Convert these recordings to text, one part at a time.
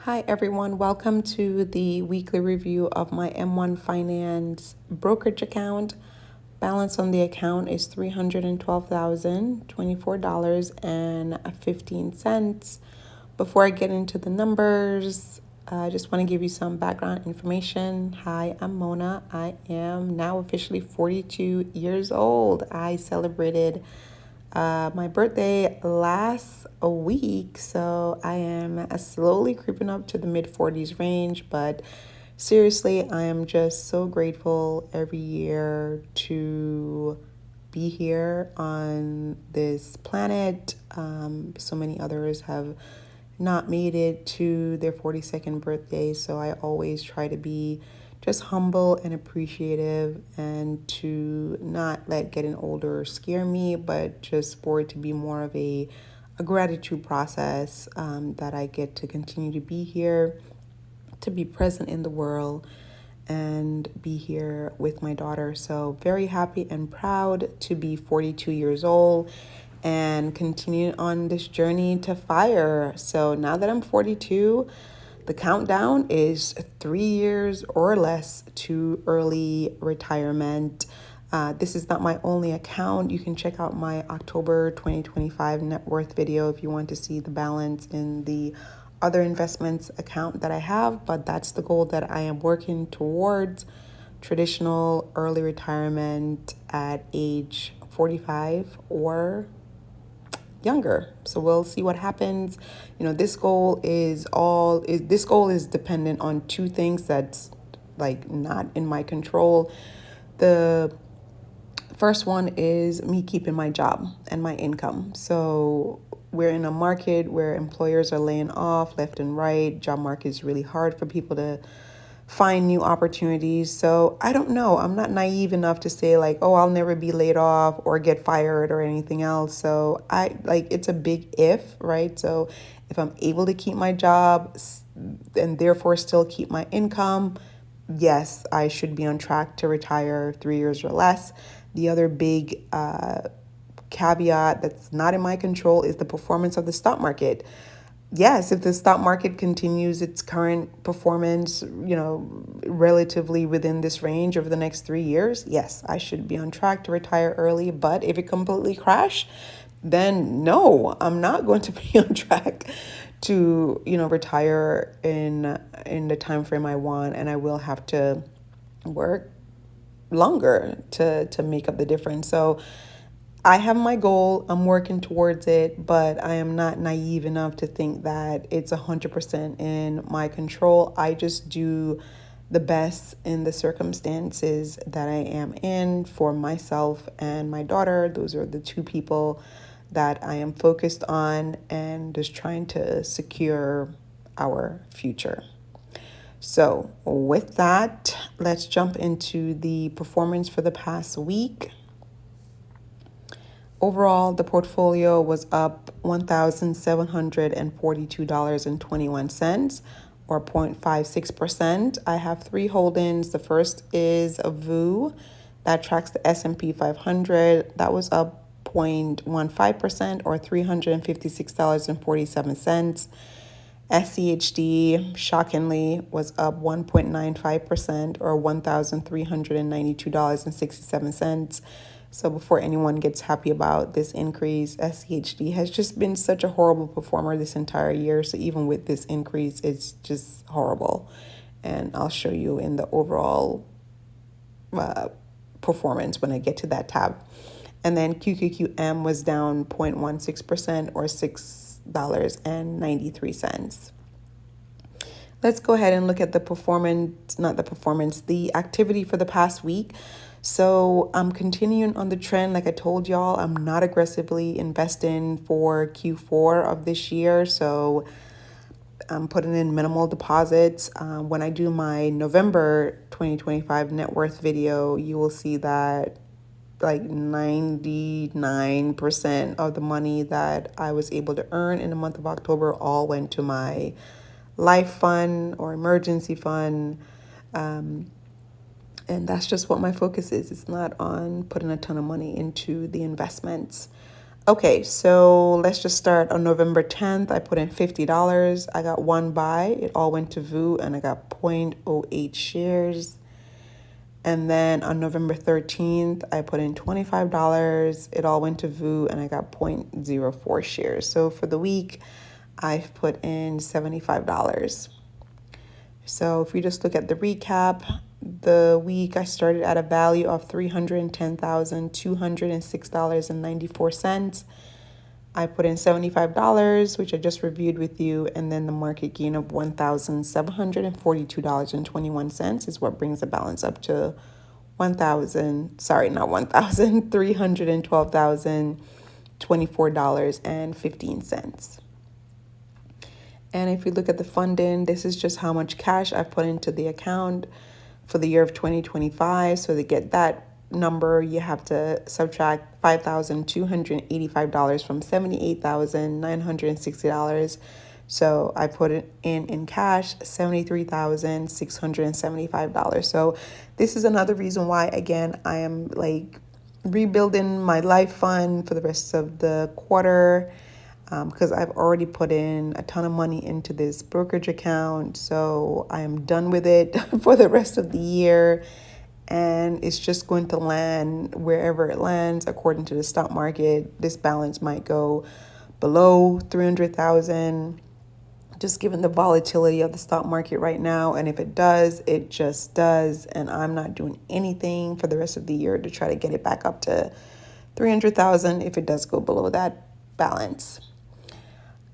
Hi, everyone. Welcome to the weekly review of my M1 Finance brokerage account. Balance on the account is $312,024.15. Before I get into the numbers, I just want to give you some background information. Hi, I'm Mona. I am now officially 42 years old. I celebrated my birthday last a week, so I am slowly creeping up to the mid 40s range. But seriously, I am just so grateful every year to be here on this planet. So many others have not made it to their 42nd birthday, so I always try to be just humble and appreciative and to not let getting older scare me, but just for it to be more of a gratitude process, that I get to continue to be here, to be present in the world, and be here with my daughter. So very happy and proud to be 42 years old and continue on this journey to fire. So now that I'm 42, the countdown is 3 years or less to early retirement. This is not my only account. You can check out my October 2025 net worth video if you want to see the balance in the other investments account that I have, but that's the goal that I am working towards: traditional early retirement at age 45 or younger. So we'll see what happens. This goal is dependent on two things that's like not in my control. The first one is me keeping my job and my income. So we're in a market where employers are laying off left and right. Job market is really hard for people to find new opportunities. So I don't know. I'm not naive enough to say like, oh, I'll never be laid off or get fired or anything else. So it's a big if, right? So if I'm able to keep my job and therefore still keep my income, yes, I should be on track to retire 3 years or less. The other big caveat that's not in my control is the performance of the stock market. Yes, if the stock market continues its current performance, relatively within this range over the next 3 years, yes, I should be on track to retire early. But if it completely crashed, then no, I'm not going to be on track to, retire in the time frame I want, and I will have to work longer to make up the difference. So I have my goal, I'm working towards it, but I am not naive enough to think that it's 100% in my control. I just do the best in the circumstances that I am in for myself and my daughter. Those are the two people that I am focused on and just trying to secure our future. So, with that, let's jump into the performance for the past week. Overall, the portfolio was up $1,742.21, or 0.56%. I have three holdings. The first is a VU that tracks the S&P 500. That was up 0.15%, or $356.47. SCHD, shockingly, was up 1.95%, or $1,392.67. So before anyone gets happy about this increase, SCHD has just been such a horrible performer this entire year. So even with this increase, it's just horrible. And I'll show you in the overall performance when I get to that tab. And then QQQM was down 0.16%, or $6.93. Let's go ahead and look at the activity for the past week. So I'm continuing on the trend. Like I told y'all, I'm not aggressively investing for Q4 of this year. So I'm putting in minimal deposits. When I do my November 2025 net worth video, you will see that like 99% of the money that I was able to earn in the month of October all went to my life fund or emergency fund. And that's just what my focus is. It's not on putting a ton of money into the investments. Okay, so let's just start on November 10th. I put in $50. I got one buy. It all went to VU and I got zero point zero 0.08 shares. And then on November 13th, I put in $25. It all went to VU and I got zero point zero 0.04 shares. So for the week, I've put in $75. So if we just look at the recap, the week I started at a value of $310,206.94. I put in $75, which I just reviewed with you, and then the market gain of $1,742.21 is what brings the balance up to 1,000, sorry, not 1,000, $312,024.15. And if you look at the funding, this is just how much cash I've put into the account for the year of 2025. So to get that number, you have to subtract $5,285 from $78,960. So I put it in cash, $73,675. So this is another reason why, again, I am like rebuilding my life fund for the rest of the quarter, because I've already put in a ton of money into this brokerage account. So I am done with it for the rest of the year. And it's just going to land wherever it lands according to the stock market. This balance might go below 300,000, just given the volatility of the stock market right now. And if it does, it just does. And I'm not doing anything for the rest of the year to try to get it back up to 300,000 if it does go below that balance.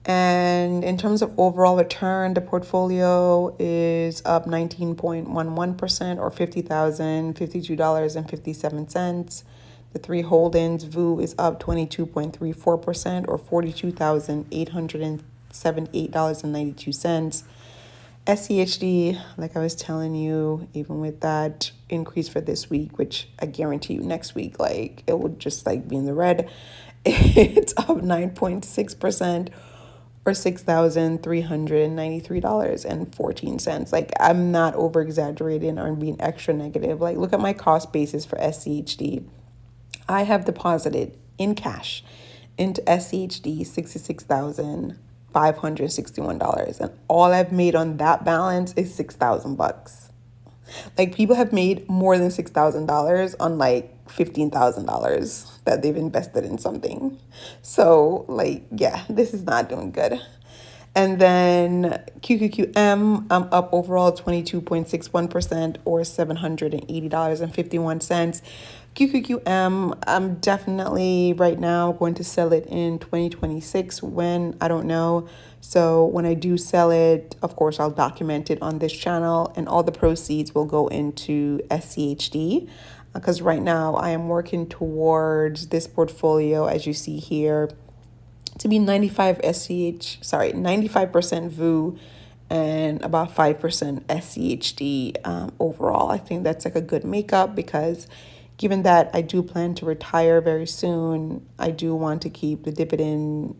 And in terms of overall return, the portfolio is up 19.11% or $50,052.57. The three holdings, VU is up 22.34% or $42,878.92. SCHD, like I was telling you, even with that increase for this week, which I guarantee you next week, like it would just like be in the red, it's up 9.6% or $6,393.14. Like, I'm not over exaggerating or being extra negative. Like, look at my cost basis for SCHD. I have deposited in cash into SCHD $66,561, and all I've made on that balance is $6,000. Like, people have made more than $6,000 on like $15,000 that they've invested in something. So, like, yeah, this is not doing good. And then QQQM, I'm up overall 22.61% or $780.51. QQQM, I'm definitely right now going to sell it in 2026. When, I don't know. So when I do sell it, of course, I'll document it on this channel, and all the proceeds will go into SCHD, because right now I am working towards this portfolio, as you see here, to be 95% VU and about 5% SCHD overall. I think that's like a good makeup, because given that I do plan to retire very soon, I do want to keep the dividend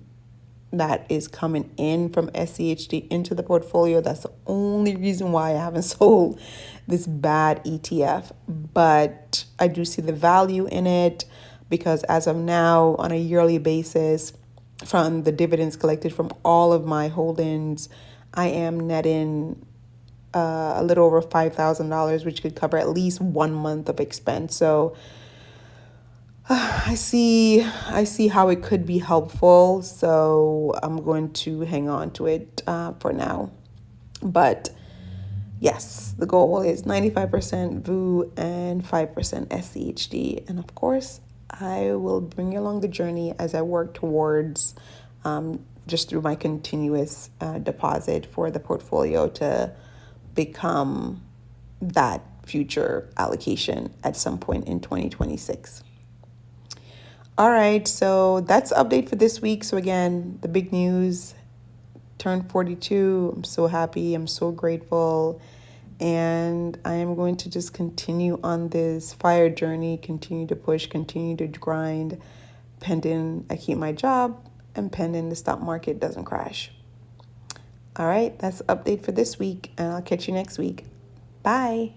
that is coming in from SCHD into the portfolio. That's the only reason why I haven't sold this bad ETF. But I do see the value in it, because as of now, on a yearly basis, from the dividends collected from all of my holdings, I am netting a little over $5,000, which could cover at least 1 month of expense. So I see how it could be helpful. So I'm going to hang on to it for now. But yes, the goal is 95% VU and 5% SCHD. And of course, I will bring you along the journey as I work towards just through my continuous deposit for the portfolio to become that future allocation at some point in 2026. All right, so that's the update for this week. So again, the big news, turned 42. I'm so happy. I'm so grateful. And I am going to just continue on this fire journey, continue to push, continue to grind, pending I keep my job and pending the stock market doesn't crash. All right, that's the update for this week, and I'll catch you next week. Bye.